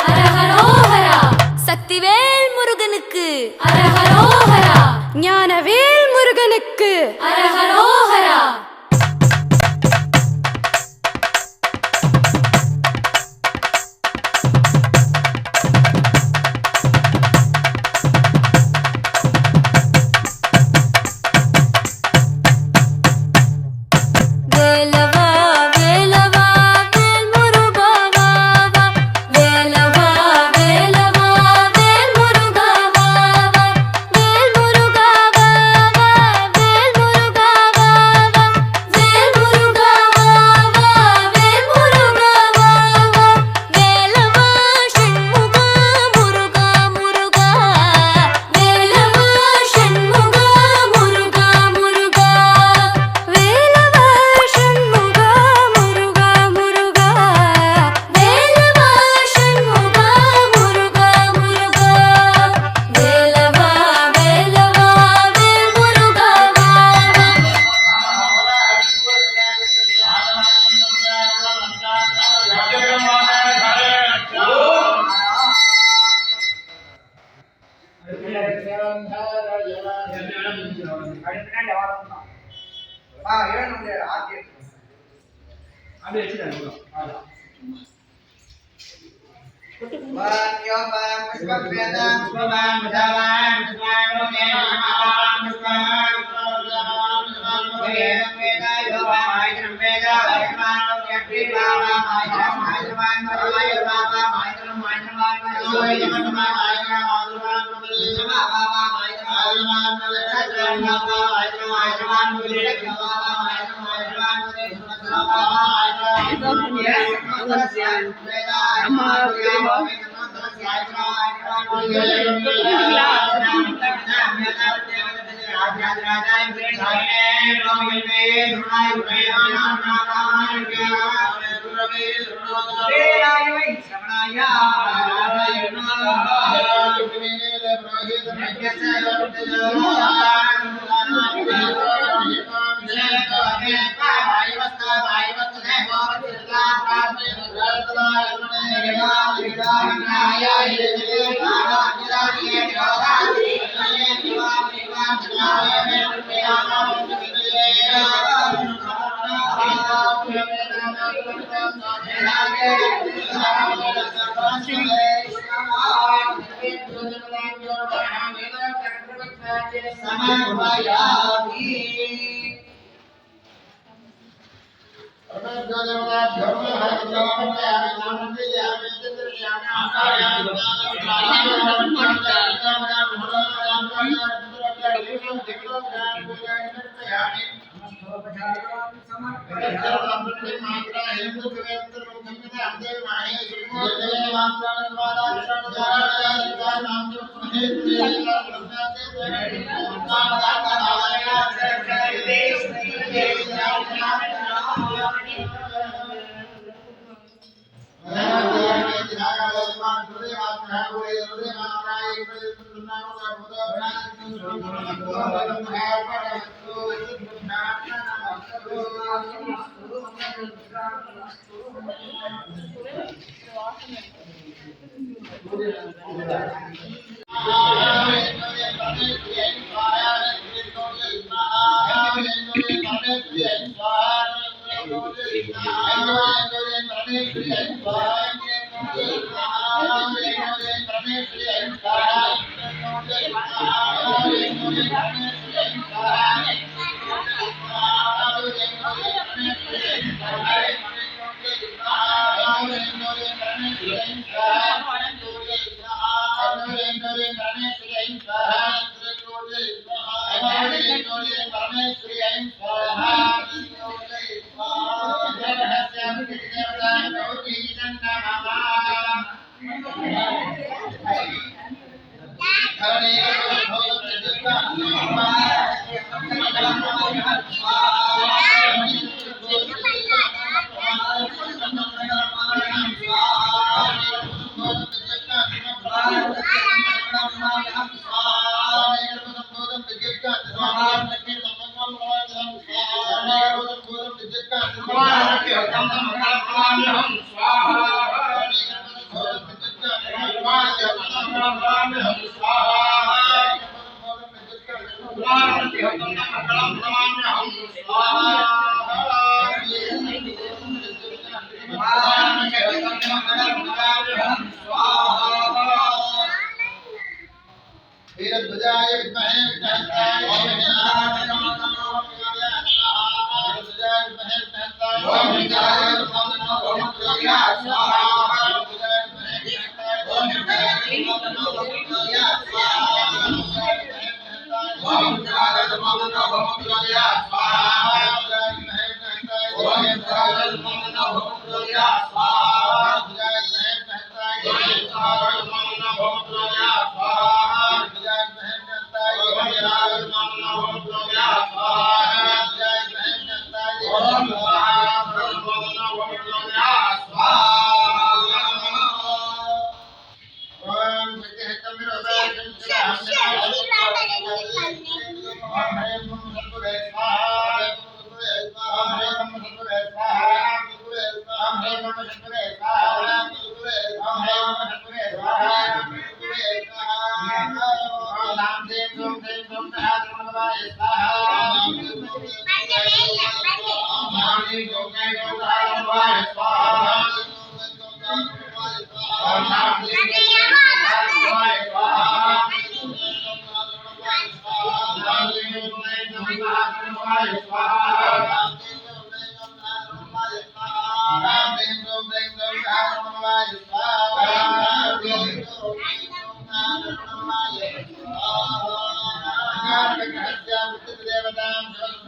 அரஹரோஹரா. சக்திவேல் முருகனுக்கு அரஹரோஹரா. ஞானவேல் முருகனுக்கு அரஹரோஹரா. வேலவா வேலவா வேல் முருகா வா வா. வேலவா வேலவா வேல் முருகா வா வா. வேல் முருகா வா வா. வேல் முருகா வா வா. வேல் முருகா வா வா. வேல் முருகா வா வா. வேலவா ஷண்முகா முருகா முருகா. வேலவா ஷண்முகா முருகா முருகா. வேலவா ஷண்முகா முருகா முருகா. வேலவா ஷண்முகா முருகா முருகா. வேலவா வேலவா வேல் முருகா வா வா. स्वाहा वीरध्वजाय विद्महे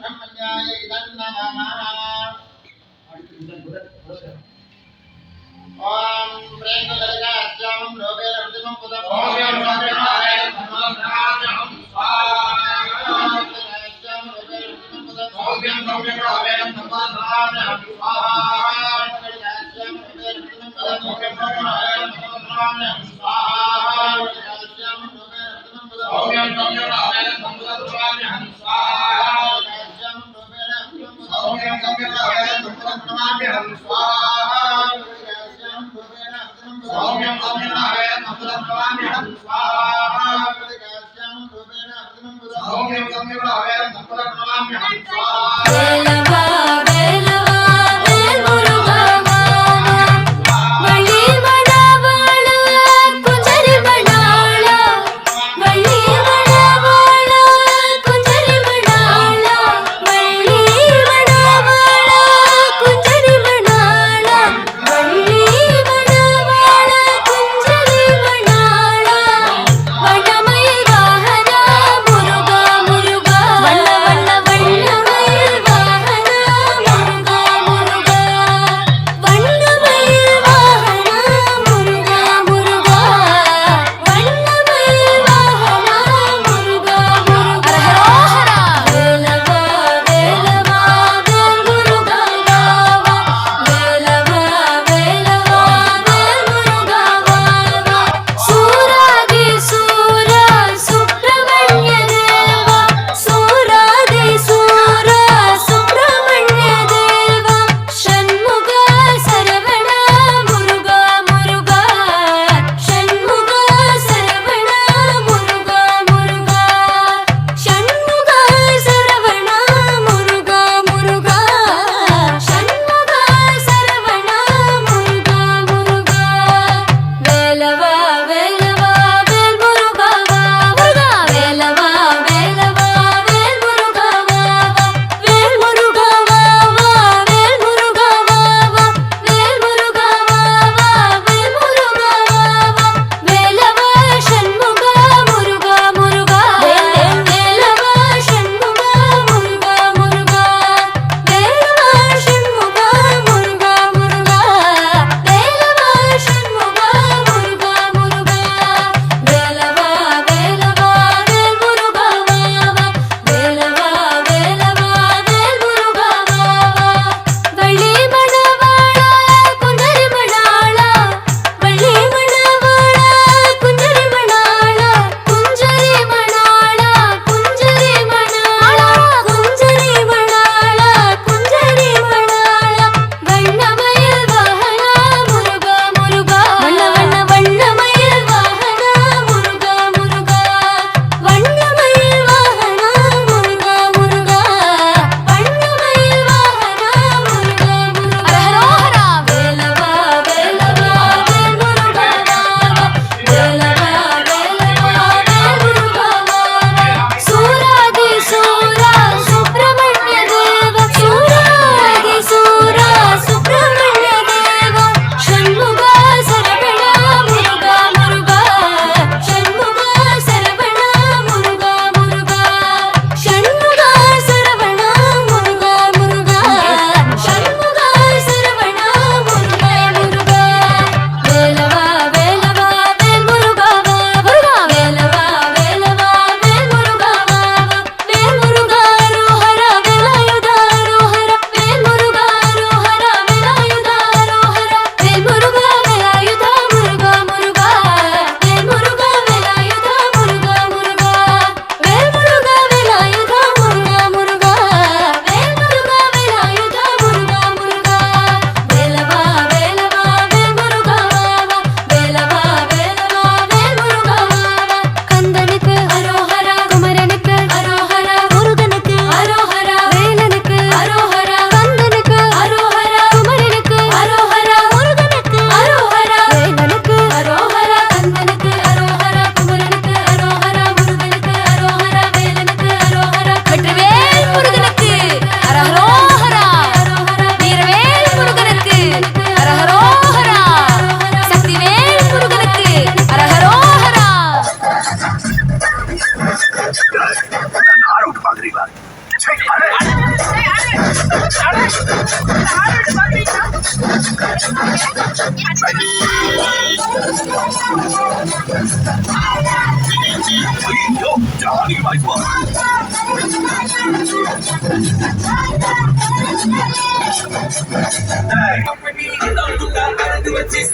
विष्णुपत्न्याय வேலவா வேலவா வேல் முருகா வள்ளி மணவாள குஞ்சரி மணாள வள்ளி மணவாள குஞ்சரி மணாள வள்ளி மணவாள குஞ்சரி மணாள வள்ளி மணவாள குஞ்சரி மணாள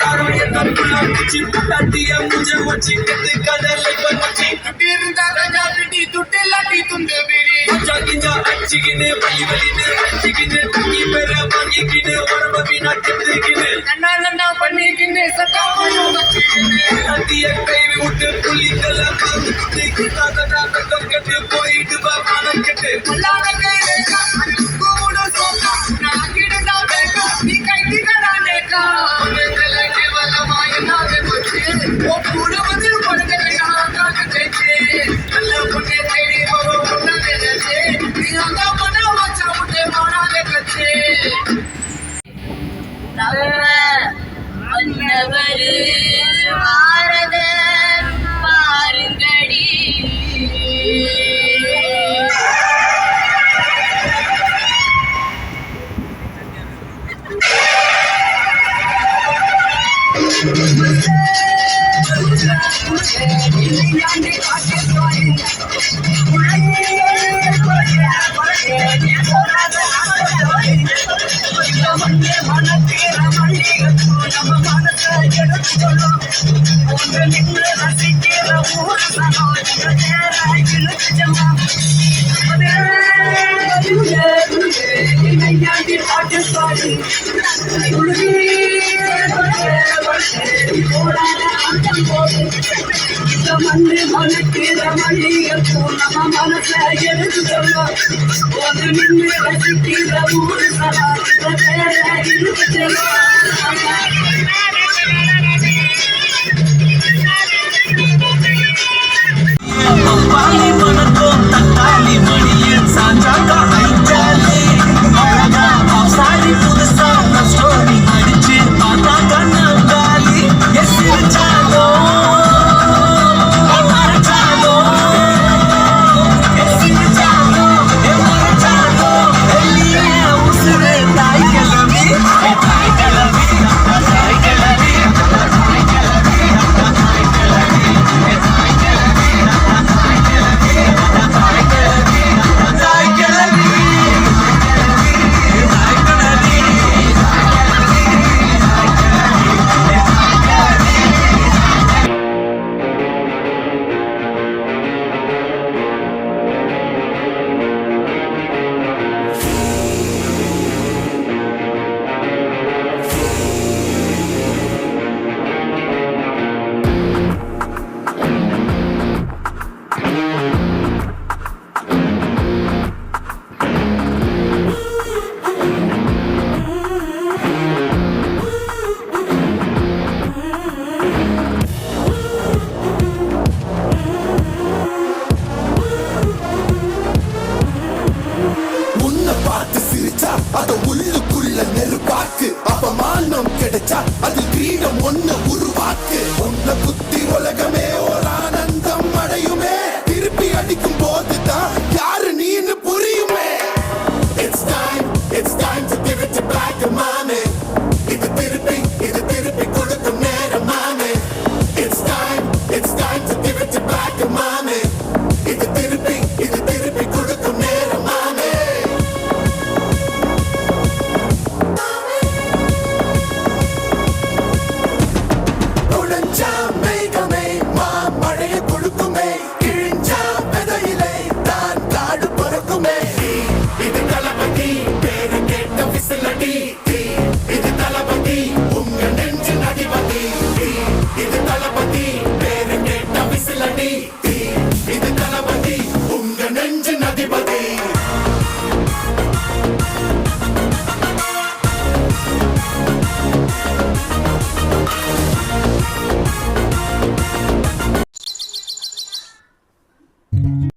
यारों ये तबला कुची पुटाटिया मुझे वची कते कदले पर वची कटीरंदा राजा पिटी टूटे लाटी तुंदे बेरी जागिना अच्छिगिने बली बलीने अच्छिगिने तकी मेरा बागी किने और बबिना किते किने नन्ना नन्ना पन्नी किने सका पयो बच्चिने अतिया कई उठ पुली कला कांद किते किता कटा कटर कटे कोई डबा मानन कटे भला लगे का गुडो सोका ना गिरदा बेका नी कई दी करा देखा ओने कले के वाला मायना दे बच्चे वो पूरा बदल पड़ गए यहां का कटे अल्लाह पुणे तेरी बरो बना दे दे निहंगा बना बच्चा उठे मारा दे कच्चे அன்னவர் பாரத பாருங்கடி பாலி மனக்கும் தக்காளி மணியின் சாஞ்சாக்கா ஐச்சாலி அழகா சாரி புதுசா ஸ்டோரி அடிச்சு பார்த்தா கண்ணம் காலி எசிரிச்சாலோ மறைச்சாலோ எசிரிச்சாலோ மறைச்சாலோ எல்லியே உசுறு தாய் கிளம்பி தாய் கிளம்பி தாய் கிளம்பி தாய் கிளம்பி தாய் அத உள்ளுக்குள்ள நெருப்பாக்கு அப்பமானம் கிடைச்சா அது கிரீடம் ஒண்ணு உருவாக்கு உன்னை குத்தி உலகமே ஒரு ஆனந்தம் அடையுமே திருப்பி அடிக்கும் போதுதான் யாரு